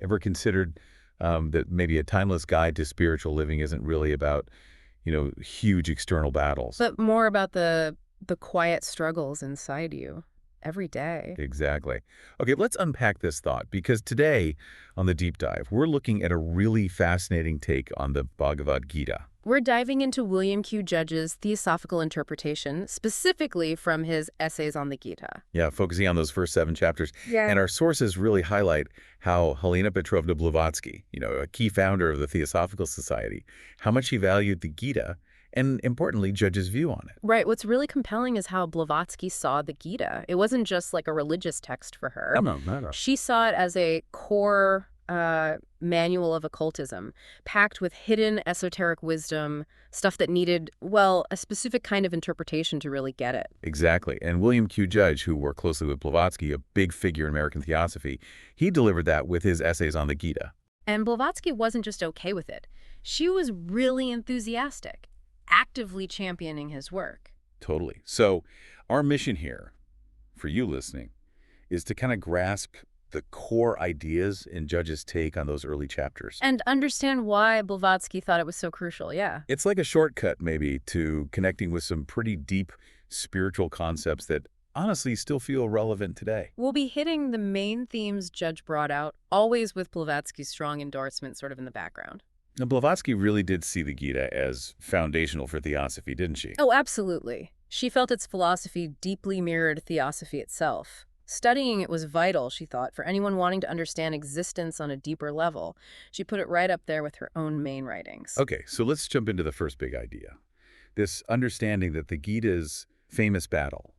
Ever considered that maybe a timeless guide to spiritual living isn't really about, huge external battles? But more about the quiet struggles inside you every day. Exactly. Okay, let's unpack this thought because today on the deep dive, we're looking at a really fascinating take on the Bhagavad-Gita. We're diving into William Q. Judge's Theosophical interpretation, specifically from his essays on the Gita. Yeah, focusing on those first 7 chapters. Yeah. And our sources really highlight how Helena Petrovna Blavatsky, a key founder of the Theosophical Society, how much he valued the Gita and, importantly, Judge's view on it. Right. What's really compelling is how Blavatsky saw the Gita. It wasn't just like a religious text for her. No. She saw it as a core manual of occultism, packed with hidden esoteric wisdom, stuff that needed, well, a specific kind of interpretation to really get it. Exactly. And William Q. Judge, who worked closely with Blavatsky, a big figure in American Theosophy, he delivered that with his essays on the Gita. And Blavatsky wasn't just okay with it. She was really enthusiastic, actively championing his work. Totally. So our mission here, for you listening, is to kind of grasp the core ideas in Judge's take on those early chapters. And understand why Blavatsky thought it was so crucial, yeah. It's like a shortcut, maybe, to connecting with some pretty deep spiritual concepts that honestly still feel relevant today. We'll be hitting the main themes Judge brought out, always with Blavatsky's strong endorsement sort of in the background. Now, Blavatsky really did see the Gita as foundational for Theosophy, didn't she? Oh, absolutely. She felt its philosophy deeply mirrored Theosophy itself. Studying it was vital, she thought, for anyone wanting to understand existence on a deeper level. She put it right up there with her own main writings. Okay, so let's jump into the first big idea. This understanding that the Gita's famous battle,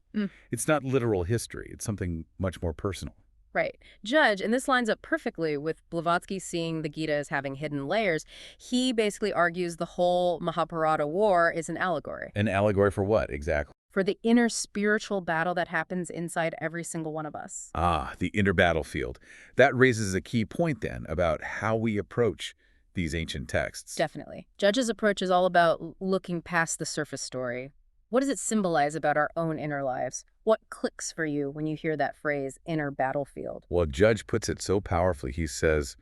it's not literal history, it's something much more personal. Right. Judge, and this lines up perfectly with Blavatsky seeing the Gita as having hidden layers, he basically argues the whole Mahabharata war is an allegory. An allegory for what, exactly? For the inner spiritual battle that happens inside every single one of us. Ah, the inner battlefield. That raises a key point, then, about how we approach these ancient texts. Definitely. Judge's approach is all about looking past the surface story. What does it symbolize about our own inner lives? What clicks for you when you hear that phrase, inner battlefield? Well, Judge puts it so powerfully. He says,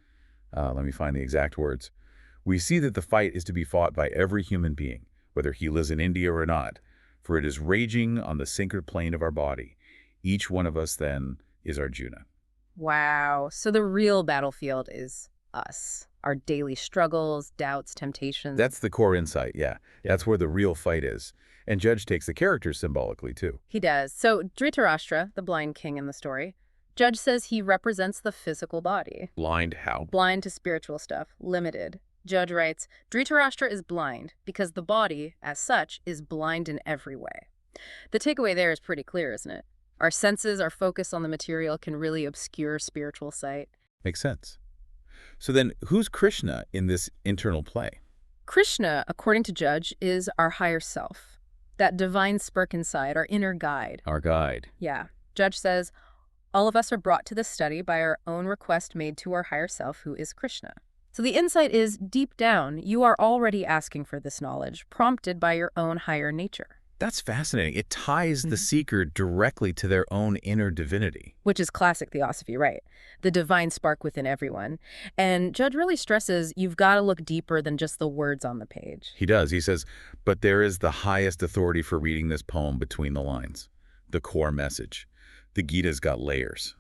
let me find the exact words. We see that the fight is to be fought by every human being, whether he lives in India or not, for it is raging on the sacred plane of our body. Each one of us, then, is Arjuna. Wow. So the real battlefield is us. Our daily struggles, doubts, temptations. That's the core insight, yeah. That's where the real fight is. And Judge takes the characters symbolically, too. He does. So Dhritarashtra, the blind king in the story, Judge says he represents the physical body. Blind how? Blind to spiritual stuff, limited. Judge writes, Dhritarashtra is blind because the body, as such, is blind in every way. The takeaway there is pretty clear, isn't it? Our senses, our focus on the material can really obscure spiritual sight. Makes sense. So then, who's Krishna in this internal play? Krishna, according to Judge, is our higher self. That divine spark inside, our inner guide. Our guide. Yeah. Judge says, all of us are brought to this study by our own request made to our higher self, who is Krishna. So the insight is, deep down, you are already asking for this knowledge, prompted by your own higher nature. That's fascinating. It ties the seeker directly to their own inner divinity. Which is classic Theosophy, right? The divine spark within everyone. And Judge really stresses you've got to look deeper than just the words on the page. He does. He says, but there is the highest authority for reading this poem between the lines. The core message. The Gita's got layers.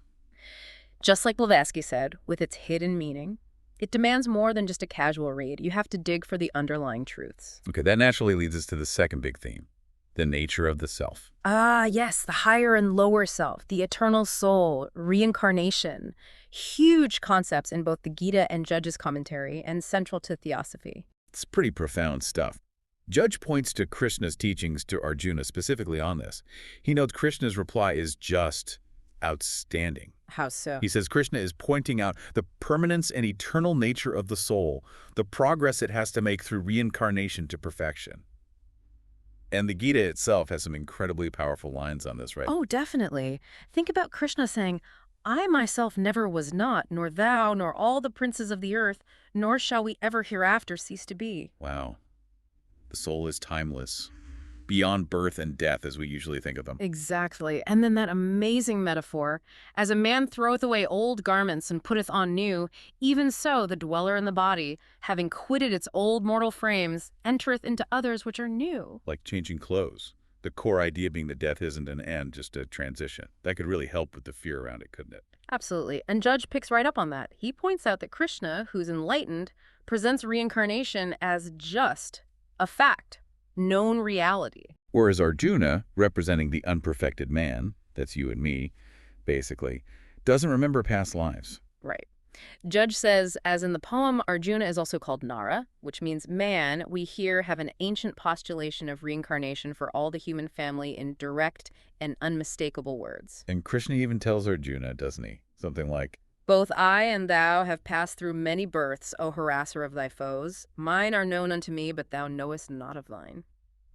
Just like Blavatsky said, with its hidden meaning, it demands more than just a casual read. You have to dig for the underlying truths. Okay, that naturally leads us to the second big theme. The nature of the self. Ah, yes, the higher and lower self, the eternal soul, reincarnation. Huge concepts in both the Gita and Judge's commentary, and central to Theosophy. It's pretty profound stuff. Judge points to Krishna's teachings to Arjuna specifically on this. He notes Krishna's reply is just outstanding. How so? He says Krishna is pointing out the permanence and eternal nature of the soul, the progress it has to make through reincarnation to perfection. And the Gita itself has some incredibly powerful lines on this, right? Oh, definitely. Think about Krishna saying, I myself never was not, nor thou, nor all the princes of the earth, nor shall we ever hereafter cease to be. Wow. The soul is timeless, beyond birth and death as we usually think of them. Exactly. And then that amazing metaphor, as a man throweth away old garments and putteth on new, even so the dweller in the body, having quitted its old mortal frames, entereth into others which are new. Like changing clothes. The core idea being that death isn't an end, just a transition. That could really help with the fear around it, couldn't it? Absolutely. And Judge picks right up on that. He points out that Krishna, who's enlightened, presents reincarnation as just a fact, known reality. Whereas Arjuna, representing the unperfected man, that's you and me, basically, doesn't remember past lives. Right. Judge says, as in the poem, Arjuna is also called Nara, which means man. We here have an ancient postulation of reincarnation for all the human family in direct and unmistakable words. And Krishna even tells Arjuna, doesn't he? Something like, Both I and thou have passed through many births, O harasser of thy foes. Mine are known unto me, but thou knowest not of thine.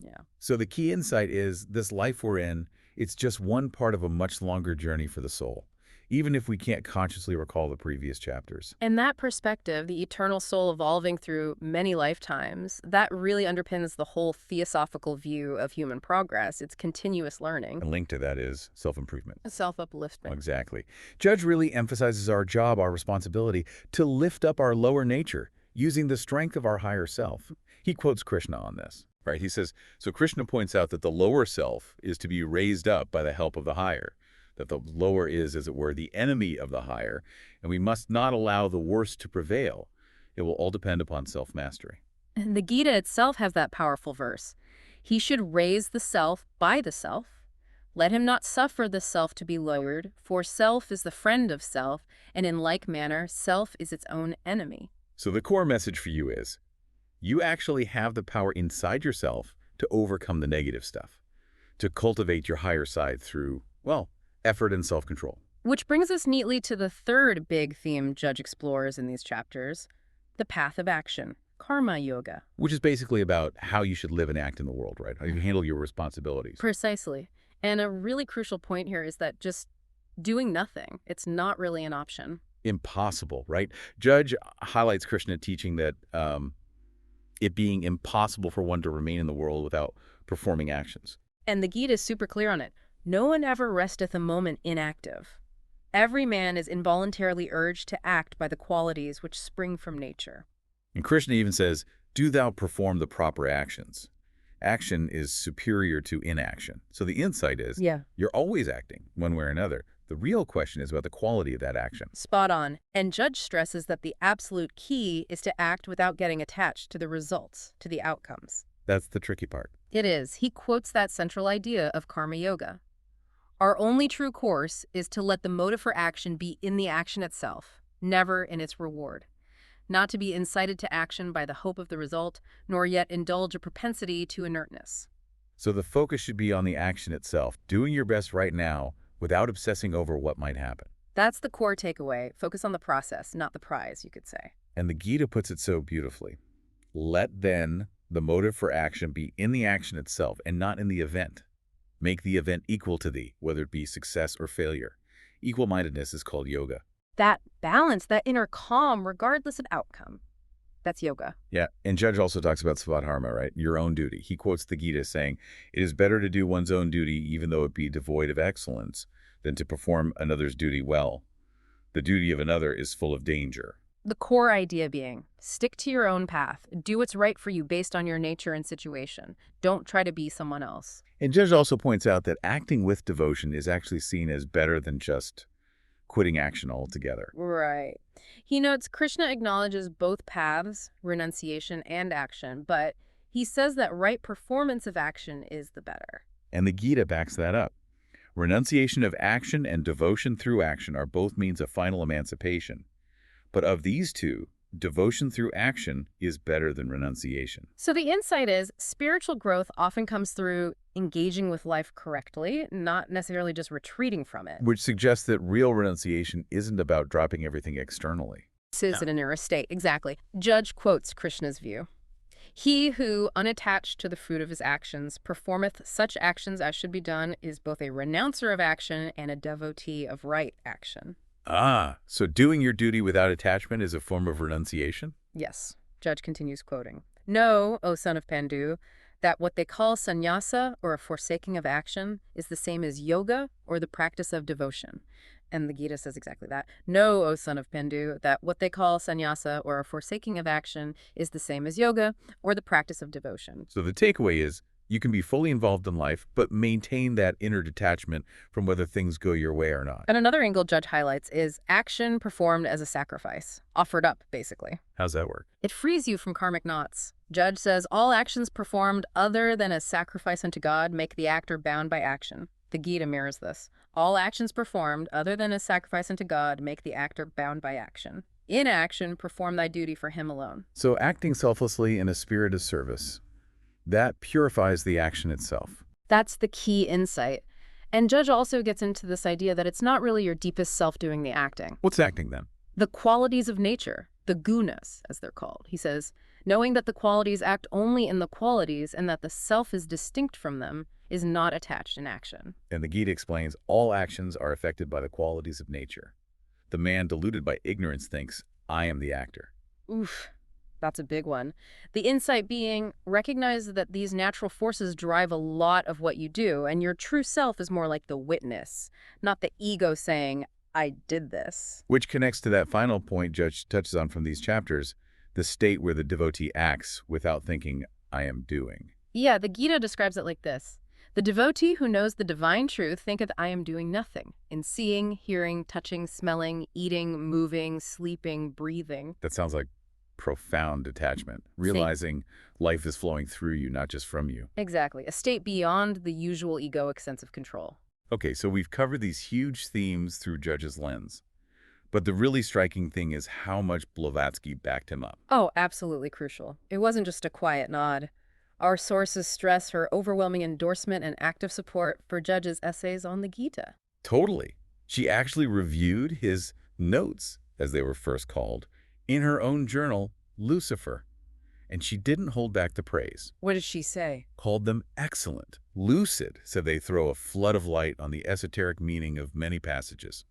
Yeah. so the key insight is this life we're in, it's just one part of a much longer journey for the soul, even if we can't consciously recall the previous chapters. In that perspective, the eternal soul evolving through many lifetimes, that really underpins the whole theosophical view of human progress. It's continuous learning. And linked to that is self-improvement. Self-upliftment. Exactly. Judge really emphasizes our job, our responsibility, to lift up our lower nature, using the strength of our higher self. He quotes Krishna on this, right? He says, so Krishna points out that the lower self is to be raised up by the help of the higher, that the lower is, as it were, the enemy of the higher, and we must not allow the worst to prevail. It will all depend upon self-mastery. And the Gita itself has that powerful verse. He should raise the self by the self. Let him not suffer the self to be lowered, for self is the friend of self, and in like manner, self is its own enemy. So the core message for you is, you actually have the power inside yourself to overcome the negative stuff, to cultivate your higher side through, well, effort and self-control. Which brings us neatly to the third big theme Judge explores in these chapters, the path of action, karma yoga. Which is basically about how you should live and act in the world, right? How you handle your responsibilities. Precisely. And a really crucial point here is that just doing nothing, it's not really an option. Impossible, right? Judge highlights Krishna teaching that it being impossible for one to remain in the world without performing actions. And the Gita is super clear on it. No one ever resteth a moment inactive. Every man is involuntarily urged to act by the qualities which spring from nature. And Krishna even says, do thou perform the proper actions. Action is superior to inaction. So the insight is, you're always acting one way or another. The real question is about the quality of that action. Spot on. And Judge stresses that the absolute key is to act without getting attached to the results, to the outcomes. That's the tricky part. It is. He quotes that central idea of karma yoga. Our only true course is to let the motive for action be in the action itself, never in its reward. Not to be incited to action by the hope of the result, nor yet indulge a propensity to inertness. So the focus should be on the action itself, doing your best right now without obsessing over what might happen. That's the core takeaway. Focus on the process, not the prize, you could say. And the Gita puts it so beautifully. Let then the motive for action be in the action itself and not in the event. Make the event equal to thee, whether it be success or failure. Equal-mindedness is called yoga. That balance, that inner calm, regardless of outcome. That's yoga. Yeah, and Judge also talks about svadharma, right? Your own duty. He quotes the Gita saying, it is better to do one's own duty, even though it be devoid of excellence, than to perform another's duty well. The duty of another is full of danger. The core idea being, stick to your own path. Do what's right for you based on your nature and situation. Don't try to be someone else. And Judge also points out that acting with devotion is actually seen as better than just quitting action altogether. Right. He notes Krishna acknowledges both paths, renunciation and action, but he says that right performance of action is the better. And the Gita backs that up. Renunciation of action and devotion through action are both means of final emancipation. But of these two, devotion through action is better than renunciation. So the insight is spiritual growth often comes through engaging with life correctly, not necessarily just retreating from it. Which suggests that real renunciation isn't about dropping everything externally. This is an inner state, exactly. Judge quotes Krishna's view. He who, unattached to the fruit of his actions, performeth such actions as should be done, is both a renouncer of action and a devotee of right action. Ah, so doing your duty without attachment is a form of renunciation? Yes. Judge continues quoting. Know, O son of Pandu, that what they call sannyasa, or a forsaking of action, is the same as yoga, or the practice of devotion. And the Gita says exactly that. Know, O son of Pendu, that what they call sannyasa, or a forsaking of action, is the same as yoga, or the practice of devotion. So the takeaway is, you can be fully involved in life, but maintain that inner detachment from whether things go your way or not. And another angle Judge highlights is action performed as a sacrifice, offered up, basically. How's that work? It frees you from karmic knots. Judge says all actions performed other than as sacrifice unto God make the actor bound by action. The Gita mirrors this. All actions performed other than as sacrifice unto God make the actor bound by action. In action, perform thy duty for him alone. So acting selflessly in a spirit of service, that purifies the action itself. That's the key insight. And Judge also gets into this idea that it's not really your deepest self doing the acting. What's acting then? The qualities of nature, the gunas, as they're called. He says, knowing that the qualities act only in the qualities and that the self is distinct from them is not attached in action. And the Gita explains all actions are affected by the qualities of nature. The man deluded by ignorance thinks, I am the actor. Oof. That's a big one. The insight being, recognize that these natural forces drive a lot of what you do, and your true self is more like the witness, not the ego saying, I did this. Which connects to that final point Judge touches on from these chapters, the state where the devotee acts without thinking, I am doing. Yeah, the Gita describes it like this. The devotee who knows the divine truth thinketh I am doing nothing, in seeing, hearing, touching, smelling, eating, moving, sleeping, breathing. That sounds like profound detachment, realizing life is flowing through you, not just from you. Exactly, a state beyond the usual egoic sense of control. Okay, so we've covered these huge themes through Judge's lens. But the really striking thing is how much Blavatsky backed him up. Oh, absolutely crucial. It wasn't just a quiet nod. Our sources stress her overwhelming endorsement and active support for Judge's essays on the Gita. Totally. She actually reviewed his notes, as they were first called, in her own journal, Lucifer. And she didn't hold back the praise. What did she say? Called them excellent. Lucid, said they throw a flood of light on the esoteric meaning of many passages.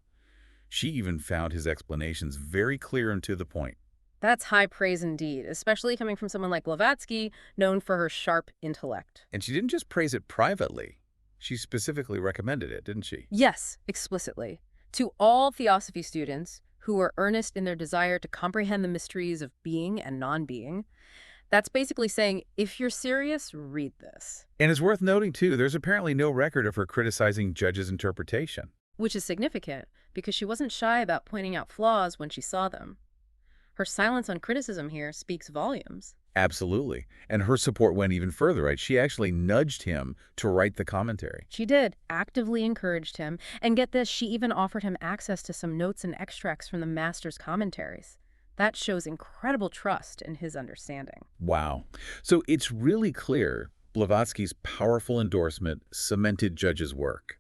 She even found his explanations very clear and to the point. That's high praise indeed, especially coming from someone like Blavatsky, known for her sharp intellect. And she didn't just praise it privately. She specifically recommended it, didn't she? Yes, explicitly. To all Theosophy students who are earnest in their desire to comprehend the mysteries of being and non-being, that's basically saying, if you're serious, read this. And it's worth noting, too, there's apparently no record of her criticizing Judge's interpretation. Which is significant, because she wasn't shy about pointing out flaws when she saw them. Her silence on criticism here speaks volumes. Absolutely. And her support went even further, right? She actually nudged him to write the commentary. She did, actively encouraged him, and get this, she even offered him access to some notes and extracts from the master's commentaries. That shows incredible trust in his understanding. Wow. So it's really clear Blavatsky's powerful endorsement cemented Judge's work.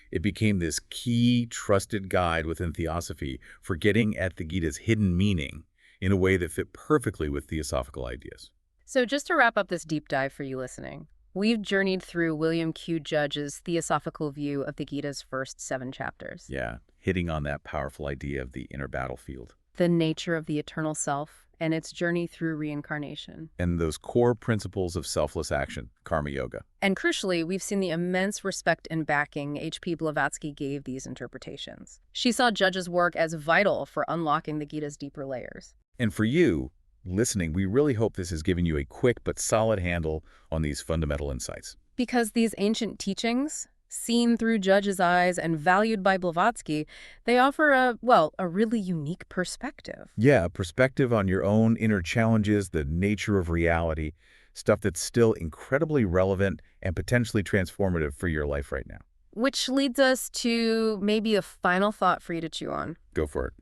It became this key, trusted guide within Theosophy for getting at the Gita's hidden meaning in a way that fit perfectly with Theosophical ideas. So just to wrap up this deep dive for you listening, we've journeyed through William Q. Judge's Theosophical view of the Gita's first 7 chapters. Yeah, hitting on that powerful idea of the inner battlefield. The nature of the eternal self and its journey through reincarnation. And those core principles of selfless action, karma yoga. And crucially, we've seen the immense respect and backing H.P. Blavatsky gave these interpretations. She saw Judge's work as vital for unlocking the Gita's deeper layers. And for you, listening, we really hope this has given you a quick but solid handle on these fundamental insights. Because these ancient teachings, seen through Judge's eyes and valued by Blavatsky, they offer a really unique perspective. Yeah, a perspective on your own inner challenges, the nature of reality, stuff that's still incredibly relevant and potentially transformative for your life right now. Which leads us to maybe a final thought for you to chew on. Go for it.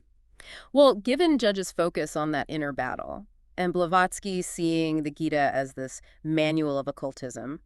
Well, given Judge's focus on that inner battle, and Blavatsky seeing the Gita as this manual of occultism,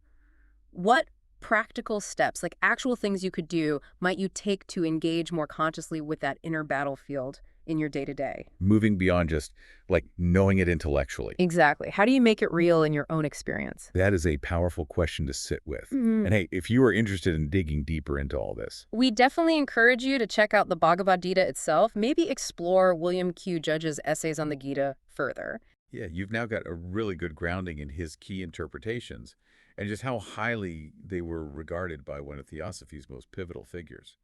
what practical steps, like actual things you could do, might you take to engage more consciously with that inner battlefield in your day-to-day? Moving beyond just, like, knowing it intellectually. Exactly. How do you make it real in your own experience? That is a powerful question to sit with. And hey, if you are interested in digging deeper into all this, we definitely encourage you to check out the Bhagavad-Gita itself, maybe explore William Q. Judge's essays on the Gita further. yeah, you've now got a really good grounding in his key interpretations. and just how highly they were regarded by one of Theosophy's most pivotal figures.